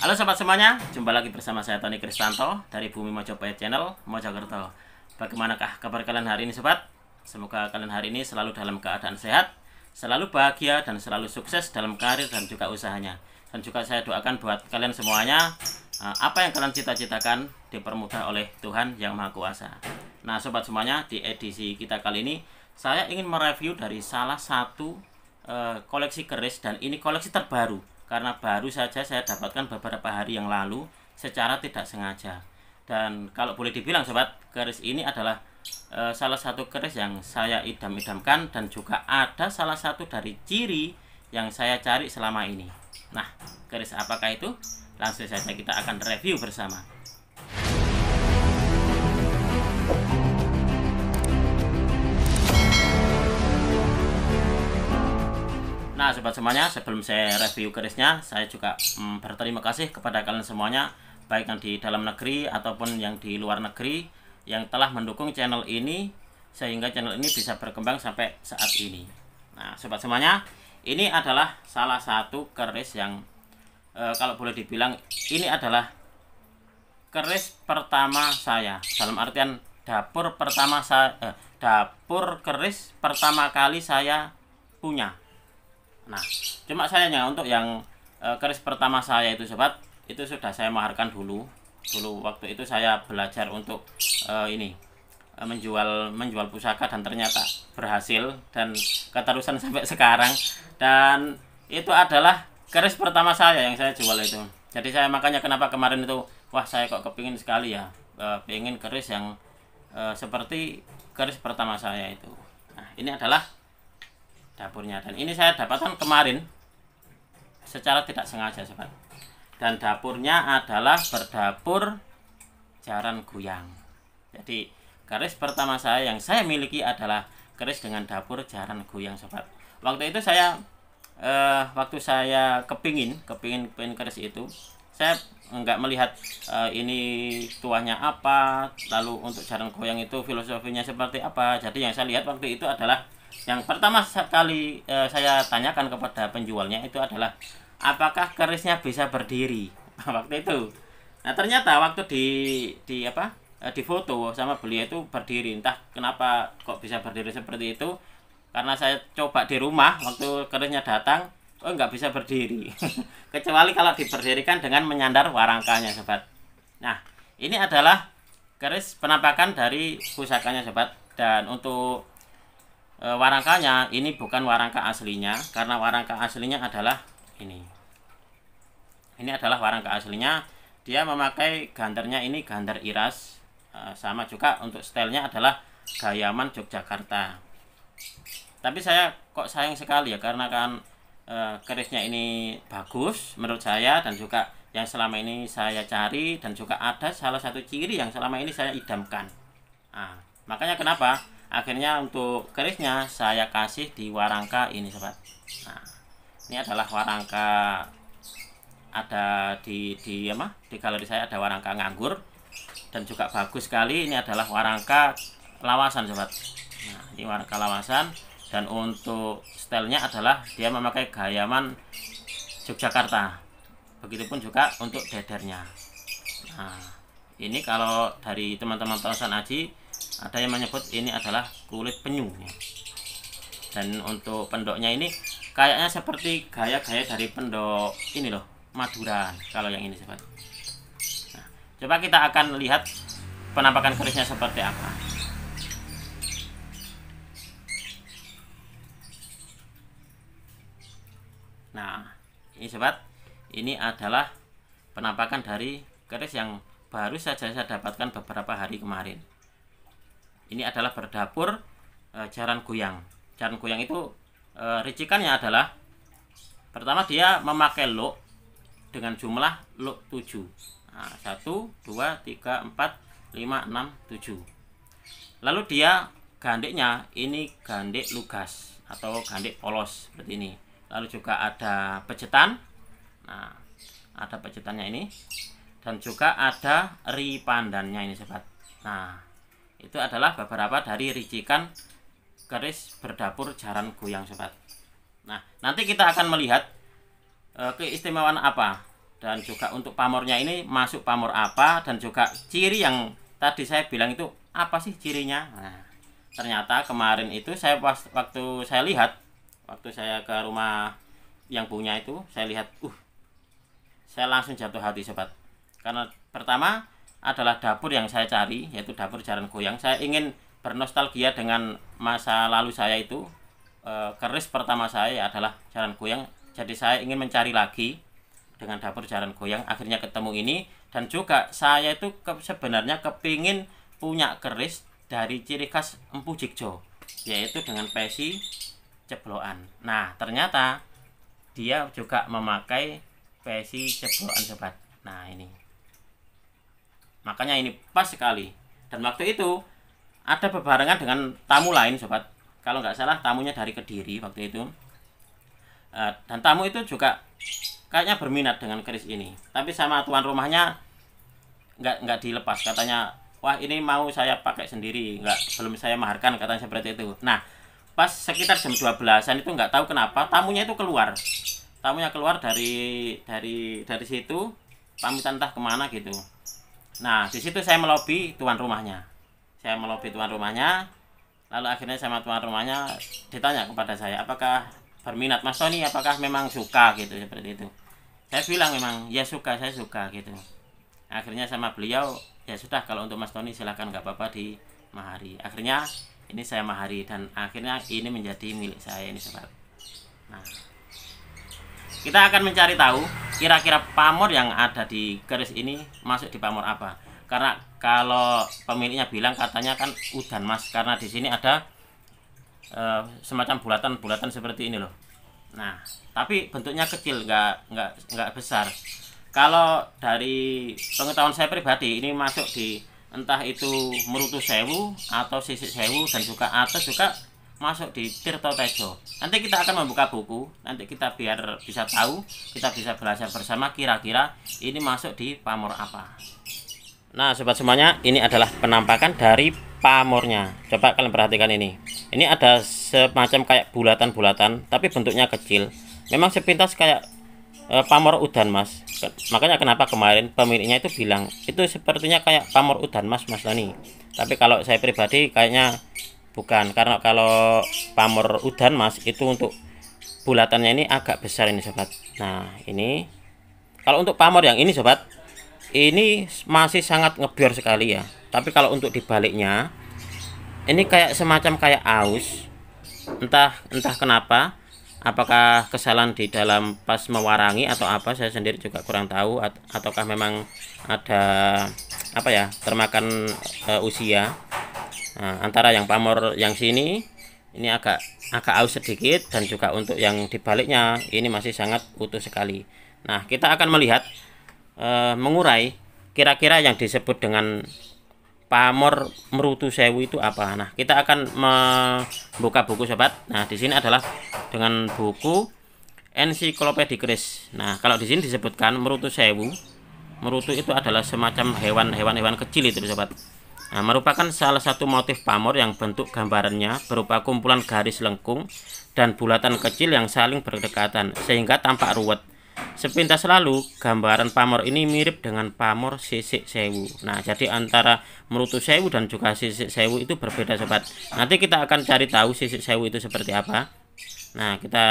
Halo sobat semuanya, jumpa lagi bersama saya Tony Kristanto dari Bumi Mojopahit Channel, Mojokerto. Bagaimanakah kabar kalian hari ini sobat? Semoga kalian hari ini selalu dalam keadaan sehat, selalu bahagia dan selalu sukses dalam karir dan juga usahanya. Dan juga saya doakan buat kalian semuanya, apa yang kalian cita-citakan dipermudah oleh Tuhan Yang Maha Kuasa. Nah sobat semuanya, di edisi kita kali ini saya ingin mereview dari salah satu koleksi keris, dan ini koleksi terbaru karena baru saja saya dapatkan beberapa hari yang lalu secara tidak sengaja. Dan kalau boleh dibilang sobat, keris ini adalah salah satu keris yang saya idam-idamkan, dan juga ada salah satu dari ciri yang saya cari selama ini. Nah, keris apakah itu? Langsung saja kita akan review bersama. Nah sobat semuanya, sebelum saya review kerisnya, saya juga berterima kasih kepada kalian semuanya, baik yang di dalam negeri ataupun yang di luar negeri, yang telah mendukung channel ini sehingga channel ini bisa berkembang sampai saat ini. Nah sobat semuanya, ini adalah salah satu keris yang kalau boleh dibilang ini adalah keris pertama saya, dalam artian dapur pertama saya, dapur keris pertama kali saya punya. Nah, cuma sayangnya untuk yang keris pertama saya itu sobat, itu sudah saya maharkan dulu. Dulu waktu itu saya belajar untuk menjual pusaka, dan ternyata berhasil dan keterusan sampai sekarang. Dan itu adalah keris pertama saya yang saya jual itu. Jadi saya makanya kenapa kemarin itu, wah saya kok kepingin sekali ya, pengen keris yang seperti keris pertama saya itu. Nah, ini adalah dapurnya, dan ini saya dapatkan kemarin secara tidak sengaja sobat. Dan dapurnya adalah berdapur jaran goyang. Jadi keris pertama saya yang saya miliki adalah keris dengan dapur jaran goyang sobat. Waktu itu saya waktu saya kepingin keris itu, saya nggak melihat ini tuahnya apa, lalu untuk jaran goyang itu filosofinya seperti apa. Jadi yang saya lihat waktu itu adalah, yang pertama sekali saya tanyakan kepada penjualnya itu adalah, apakah kerisnya bisa berdiri waktu itu. Nah ternyata waktu di foto sama beliau itu berdiri. Entah kenapa kok bisa berdiri seperti itu, karena saya coba di rumah waktu kerisnya datang, oh nggak bisa berdiri kecuali kalau diberdirikan dengan menyandar warangkanya sobat. Nah ini adalah keris penampakan dari pusakanya sobat. Dan untuk warangkanya ini bukan warangka aslinya, karena warangka aslinya adalah ini adalah warangka aslinya. Dia memakai gandarnya ini gandar iras, sama juga untuk stylenya adalah gayaman Yogyakarta. Tapi saya kok sayang sekali ya, karena kan kerisnya ini bagus menurut saya, dan juga yang selama ini saya cari, dan juga ada salah satu ciri yang selama ini saya idamkan. Nah, makanya kenapa akhirnya untuk kerisnya saya kasih di warangka ini sobat. Nah, ini adalah warangka, ada di galeri saya ada warangka nganggur, dan juga bagus sekali. Ini adalah warangka lawasan sobat. Nah, ini warangka lawasan, dan untuk stylenya adalah dia memakai gayaman Yogyakarta. Begitupun juga untuk dedernya. Nah, ini kalau dari teman-teman Tosan Aji, ada yang menyebut ini adalah kulit penyu ya. Dan untuk pendoknya ini kayaknya seperti gaya-gaya dari pendok ini loh, Madura, kalau yang ini sobat. Nah, coba kita akan lihat penampakan kerisnya seperti apa. Nah ini sobat, ini adalah penampakan dari keris yang baru saja saya dapatkan beberapa hari kemarin. Ini adalah berdapur jaran goyang. Jaran goyang itu ricikannya adalah, pertama dia memakai luk dengan jumlah luk 7. Nah, 1, 2, 3, 4, 5, 6, 7. Lalu dia gandeknya ini gandek lugas atau gandek polos seperti ini. Lalu juga ada pejetan. Nah, ada pejetannya ini, dan juga ada ripandannya ini sobat. Nah, itu adalah beberapa dari ricikan keris berdapur jaran goyang sobat. Nah nanti kita akan melihat keistimewaan apa dan juga untuk pamornya ini masuk pamor apa, dan juga ciri yang tadi saya bilang itu apa sih cirinya. Nah, ternyata kemarin itu saya waktu saya lihat, waktu saya ke rumah yang punya itu, saya lihat saya langsung jatuh hati sobat. Karena pertama adalah dapur yang saya cari, yaitu dapur jaran goyang. Saya ingin bernostalgia dengan masa lalu saya itu. Keris pertama saya adalah jaran goyang, jadi saya ingin mencari lagi dengan dapur jaran goyang. Akhirnya ketemu ini, dan juga saya itu sebenarnya kepingin punya keris dari ciri khas Empu Jigjo, yaitu dengan peci ceblokan. Nah, ternyata dia juga memakai peci ceblokan sobat. Nah, ini makanya ini pas sekali. Dan waktu itu ada bebarengan dengan tamu lain sobat, kalau nggak salah tamunya dari Kediri waktu itu. Dan tamu itu juga kayaknya berminat dengan keris ini, tapi sama tuan rumahnya nggak dilepas, katanya wah ini mau saya pakai sendiri, belum saya maharkan, katanya seperti itu. Nah, pas sekitar jam 12-an itu nggak tahu kenapa tamunya itu keluar. Tamunya keluar dari situ, pamitan entah kemana gitu. Nah, di situ saya melobi tuan rumahnya. Lalu akhirnya sama tuan rumahnya ditanya kepada saya, apakah berminat Mas Tony, apakah memang suka gitu, seperti itu. Saya bilang memang ya suka, saya suka gitu. Akhirnya sama beliau, ya sudah kalau untuk Mas Tony silahkan, nggak apa-apa dimahari. Akhirnya ini saya mahari, dan akhirnya ini menjadi milik saya ini sobat. Nah, kita akan mencari tahu kira-kira pamor yang ada di keris ini masuk di pamor apa. Karena kalau pemiliknya bilang katanya kan udan mas, karena di sini ada semacam bulatan seperti ini loh. Nah, tapi bentuknya kecil, nggak besar. Kalau dari pengetahuan saya pribadi, ini masuk di entah itu Merutu Sewu atau Sisik Sewu, dan juga atau juga masuk di Tirto Tejo. Nanti kita akan membuka buku, nanti kita biar bisa tahu, kita bisa belajar bersama kira-kira ini masuk di pamor apa. Nah sobat semuanya, ini adalah penampakan dari pamornya. Coba kalian perhatikan ini. Ini ada semacam kayak bulatan-bulatan, tapi bentuknya kecil. Memang sepintas kayak pamor udan mas. Makanya kenapa kemarin pemiliknya itu bilang itu sepertinya kayak pamor udan mas Lani. Tapi kalau saya pribadi kayaknya bukan, karena kalau pamor udan mas itu untuk bulatannya ini agak besar ini sobat. Nah ini kalau untuk pamor yang ini sobat, ini masih sangat ngebior sekali ya. Tapi kalau untuk dibaliknya, ini kayak semacam kayak aus. Entah kenapa, apakah kesalahan di dalam pas mewarangi atau apa, saya sendiri juga kurang tahu. Ataukah memang ada apa ya, termakan usia. Nah, antara yang pamor yang sini ini agak aus sedikit, dan juga untuk yang dibaliknya ini masih sangat utuh sekali. Nah, kita akan melihat mengurai kira-kira yang disebut dengan pamor Merutu Sewu itu apa. Nah, kita akan membuka buku sobat. Nah, di sini adalah dengan buku ensiklopedia keris. Nah, kalau di sini disebutkan Merutu Sewu, merutu itu adalah semacam hewan kecil itu sobat. Nah, merupakan salah satu motif pamor yang bentuk gambarannya berupa kumpulan garis lengkung dan bulatan kecil yang saling berdekatan sehingga tampak ruwet. Sepintas lalu, gambaran pamor ini mirip dengan pamor Sisik Sewu. Nah, jadi antara Merutu Sewu dan juga Sisik Sewu itu berbeda sobat. Nanti kita akan cari tahu Sisik Sewu itu seperti apa. Nah, kita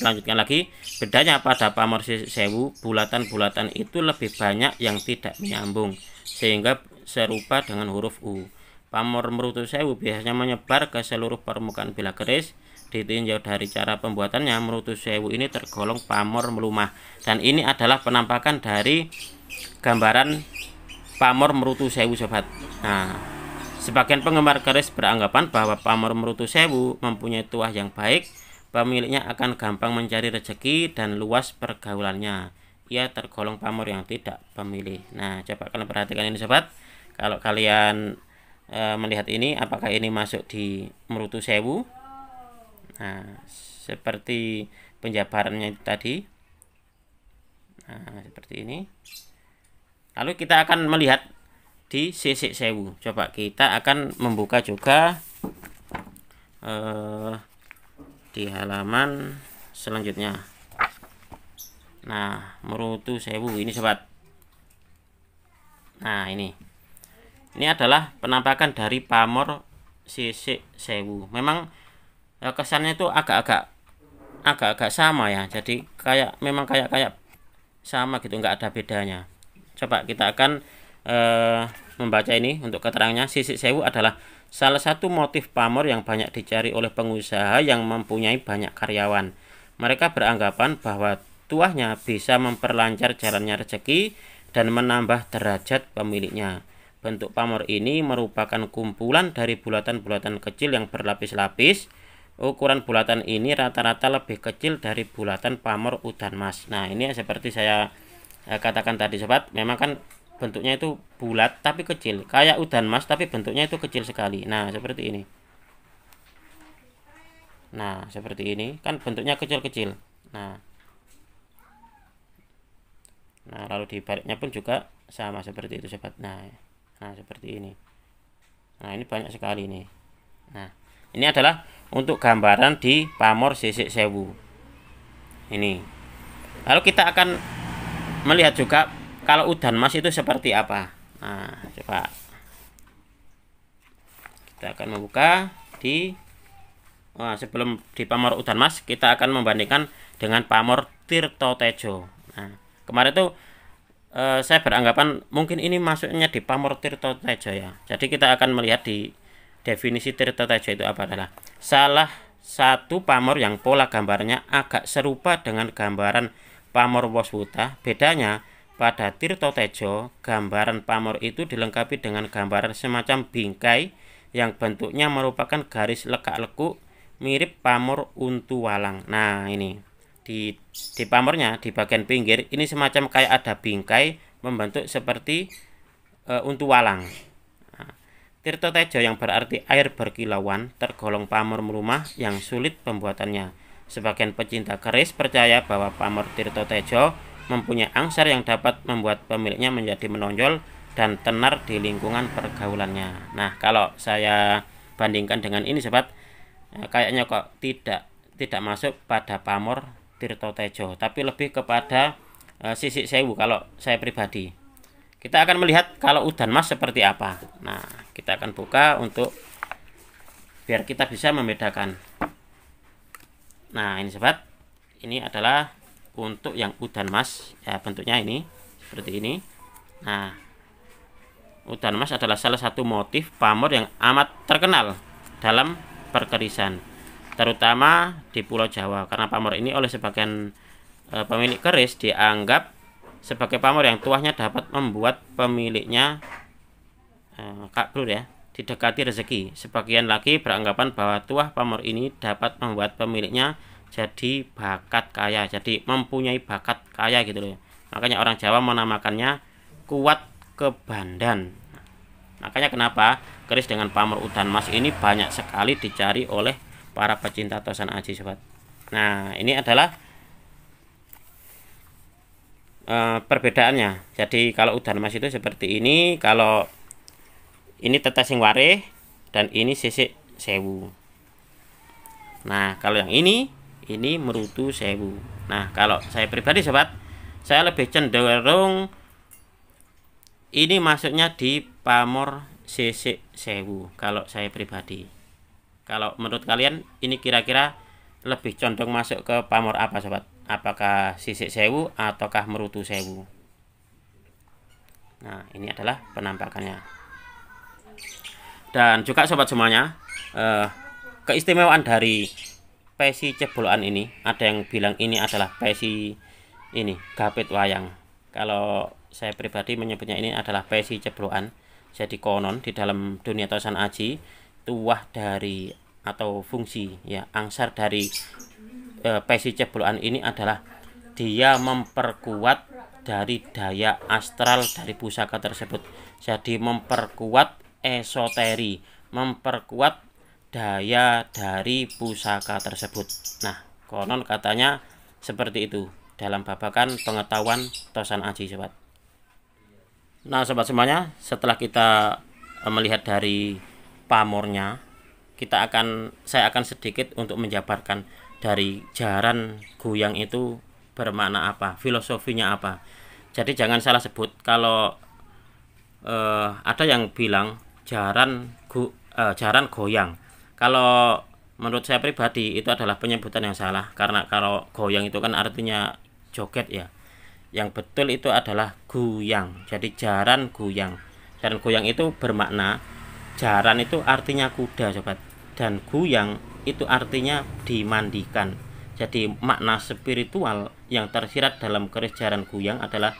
lanjutkan lagi. Bedanya pada pamor Sisik Sewu, bulatan-bulatan itu lebih banyak yang tidak menyambung, sehingga serupa dengan huruf U. Pamor Merutu Sewu biasanya menyebar ke seluruh permukaan bilah keris. Ditinjau dari cara pembuatannya, Merutu Sewu ini tergolong pamor melumah, dan ini adalah penampakan dari gambaran pamor Merutu Sewu sobat. Nah, sebagian penggemar keris beranggapan bahwa pamor Merutu Sewu mempunyai tuah yang baik, pemiliknya akan gampang mencari rezeki dan luas pergaulannya. Ia tergolong pamor yang tidak pemilih. Nah, coba kalian perhatikan ini sobat. Kalau kalian melihat ini, apakah ini masuk di Merutu Sewu? Nah, seperti penjabarannya tadi. Nah, seperti ini. Lalu kita akan melihat di Sisik Sewu. Coba kita akan membuka juga di halaman selanjutnya. Nah, Merutu Sewu ini sobat. Nah, ini adalah penampakan dari pamor Sisik Sewu. Memang kesannya itu agak sama ya. Jadi memang kayak sama gitu, nggak ada bedanya. Coba kita akan membaca ini untuk keterangannya. Sisik Sewu adalah salah satu motif pamor yang banyak dicari oleh pengusaha yang mempunyai banyak karyawan. Mereka beranggapan bahwa tuahnya bisa memperlancar jalannya rezeki dan menambah derajat pemiliknya. Bentuk pamor ini merupakan kumpulan dari bulatan-bulatan kecil yang berlapis-lapis. Ukuran bulatan ini rata-rata lebih kecil dari bulatan pamor udan mas. Nah, ini seperti saya katakan tadi sobat, memang kan bentuknya itu bulat tapi kecil, kayak udan mas tapi bentuknya itu kecil sekali. Nah, seperti ini. Nah, seperti ini kan bentuknya kecil-kecil. Nah, lalu di baliknya pun juga sama seperti itu sobat. Nah, seperti ini. Nah, ini banyak sekali nih. Nah, ini adalah untuk gambaran di pamor Sisik Sewu ini. Lalu kita akan melihat juga kalau udan mas itu seperti apa. Nah, coba kita akan membuka di sebelum di pamor udan mas, kita akan membandingkan dengan pamor Tirtotejo. Nah, kemarin tuh saya beranggapan mungkin ini masuknya di pamor Tirtotejo ya. Jadi kita akan melihat di definisi Tirtotejo itu apa adalah salah satu pamor yang pola gambarnya agak serupa dengan gambaran pamor Woswuta. Bedanya pada Tirtotejo, gambaran pamor itu dilengkapi dengan gambaran semacam bingkai yang bentuknya merupakan garis lekak-lekuk mirip pamor untu walang. Nah, ini di pamornya di bagian pinggir ini semacam kayak ada bingkai membentuk seperti untu walang. Nah, Tirtotejo yang berarti air berkilauan tergolong pamor merumah yang sulit pembuatannya. Sebagian pecinta keris percaya bahwa pamor Tirtotejo mempunyai angsar yang dapat membuat pemiliknya menjadi menonjol dan tenar di lingkungan pergaulannya. Nah, kalau saya bandingkan dengan ini sobat, kayaknya kok tidak masuk pada pamor Tirtotejo, tapi lebih kepada Sisik Sewu kalau saya pribadi. Kita akan melihat kalau udan mas seperti apa. Nah, kita akan buka untuk biar kita bisa membedakan. Nah, ini sobat, ini adalah untuk yang udan mas ya, bentuknya ini seperti ini. Nah, udan mas adalah salah satu motif pamor yang amat terkenal dalam perkerisan, terutama di Pulau Jawa, karena pamor ini oleh sebagian pemilik keris dianggap sebagai pamor yang tuahnya dapat membuat pemiliknya kabur ya, didekati rezeki. Sebagian lagi beranggapan bahwa tuah pamor ini dapat membuat pemiliknya jadi bakat kaya, jadi mempunyai bakat kaya gitu loh. Makanya orang Jawa menamakannya kuat kebandan. Makanya kenapa keris dengan pamor udan mas ini banyak sekali dicari oleh para pecinta tosan aji sobat. Nah, ini adalah perbedaannya. Jadi kalau udan mas itu seperti ini, kalau ini Tetesing Wareh dan ini Sisik Sewu. Nah, kalau yang ini Merutu Sewu. Nah, kalau saya pribadi sobat, saya lebih cenderung ini masuknya di pamor Sisik Sewu kalau saya pribadi. Kalau menurut kalian ini kira-kira lebih condong masuk ke pamor apa sobat? Apakah Sisik Sewu ataukah Merutu Sewu? Nah, ini adalah penampakannya. Dan juga sobat semuanya, keistimewaan dari pesi cebolokan ini, ada yang bilang ini adalah pesi ini gapit wayang. Kalau saya pribadi menyebutnya ini adalah pesi cebolokan. Jadi konon di dalam dunia tosan aji, tuah dari atau fungsi ya angsar dari pesi cebolokan ini adalah dia memperkuat dari daya astral dari pusaka tersebut. Jadi memperkuat esoteri, memperkuat daya dari pusaka tersebut. Nah, konon katanya seperti itu dalam babakan pengetahuan tosan aji sobat. Nah sobat semuanya, setelah kita melihat dari pamornya, saya akan sedikit untuk menjabarkan dari jaran goyang itu bermakna apa, filosofinya apa. Jadi jangan salah sebut. Kalau ada yang bilang jaran goyang. Kalau menurut saya pribadi itu adalah penyebutan yang salah, karena kalau goyang itu kan artinya joget ya. Yang betul itu adalah guyang. Jadi jaran goyang. Jaran goyang itu bermakna, jaran itu artinya kuda sobat, dan guyang itu artinya dimandikan. Jadi makna spiritual yang tersirat dalam keris jaran guyang adalah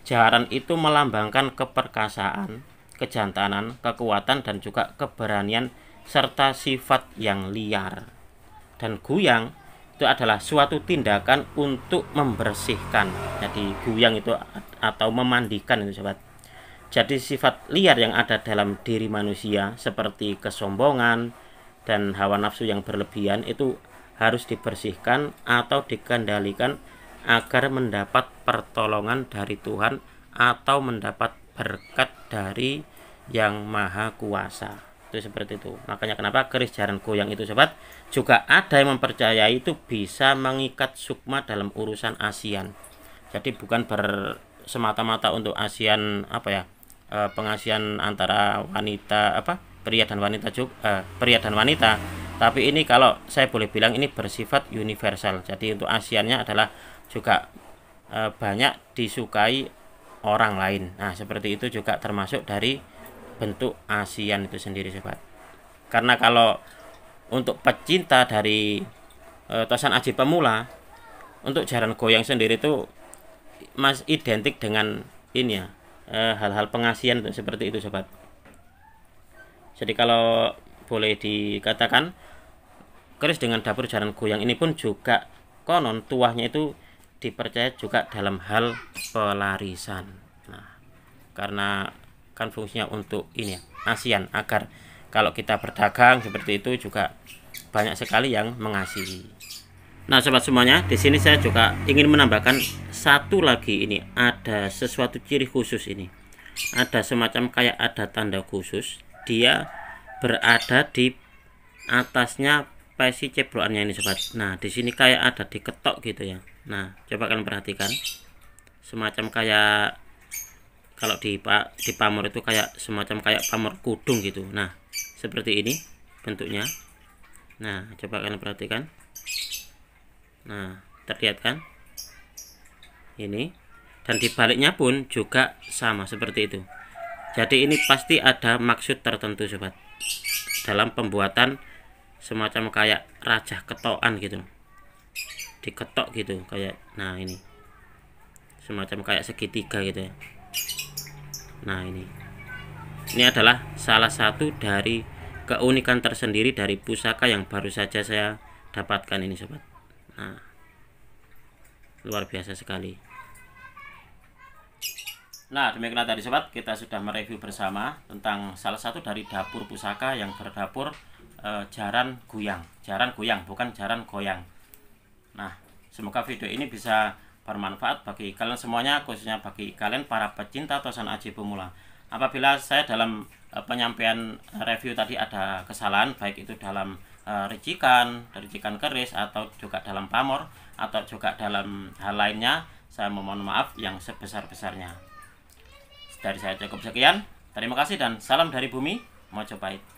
jaran itu melambangkan keperkasaan, kejantanan, kekuatan, dan juga keberanian serta sifat yang liar. Dan guyang itu adalah suatu tindakan untuk membersihkan. Jadi guyang itu atau memandikan itu sobat. Jadi sifat liar yang ada dalam diri manusia seperti kesombongan dan hawa nafsu yang berlebihan itu harus dibersihkan atau dikendalikan agar mendapat pertolongan dari Tuhan atau mendapat berkat dari Yang Maha Kuasa. Itu seperti itu. Makanya kenapa keris jaran goyang itu sobat, juga ada yang mempercayai itu bisa mengikat sukma dalam urusan asian. Jadi bukan semata-mata untuk asian pengasian antara wanita pria dan wanita juga, pria dan wanita, tapi ini kalau saya boleh bilang ini bersifat universal. Jadi untuk asiannya adalah juga banyak disukai orang lain. Nah, seperti itu juga termasuk dari bentuk ASEAN itu sendiri sobat. Karena kalau untuk pecinta dari tosan aji pemula, untuk jaran goyang sendiri itu identik dengan ini ya, hal-hal pengasian itu seperti itu sobat. Jadi kalau boleh dikatakan, keris dengan dapur jaran goyang ini pun juga konon tuahnya itu dipercaya juga dalam hal pelarisan. Nah, karena kan fungsinya untuk ini ya, ASEAN, agar kalau kita berdagang seperti itu juga banyak sekali yang mengasihi. Nah sobat semuanya, di sini saya juga ingin menambahkan satu lagi, ini ada sesuatu ciri khusus. Ini ada semacam kayak ada tanda khusus, dia berada di atasnya pesi ceblokannya ini sobat. Nah di sini kayak ada diketok gitu ya. Nah coba kalian perhatikan, semacam kayak kalau di pamor itu kayak semacam kayak pamor kudung gitu. Nah seperti ini bentuknya. Nah coba kalian perhatikan. Nah terlihat kan ini, dan dibaliknya pun juga sama seperti itu. Jadi ini pasti ada maksud tertentu sobat dalam pembuatan semacam kayak rajah ketokan gitu, diketok gitu kayak. Nah ini semacam kayak segitiga gitu ya. Nah ini adalah salah satu dari keunikan tersendiri dari pusaka yang baru saja saya dapatkan ini sobat. Nah luar biasa sekali. Nah demikianlah tadi sobat, kita sudah mereview bersama tentang salah satu dari dapur pusaka yang berdapur jaran goyang, bukan jaran goyang. Nah semoga video ini bisa bermanfaat bagi kalian semuanya, khususnya bagi kalian para pecinta tosan aji pemula. Apabila saya dalam penyampaian review tadi ada kesalahan, baik itu dalam ricikan keris, atau juga dalam pamor, atau juga dalam hal lainnya, saya memohon maaf yang sebesar-besarnya. Dari saya cukup sekian. Terima kasih dan salam dari bumi Mojopahit.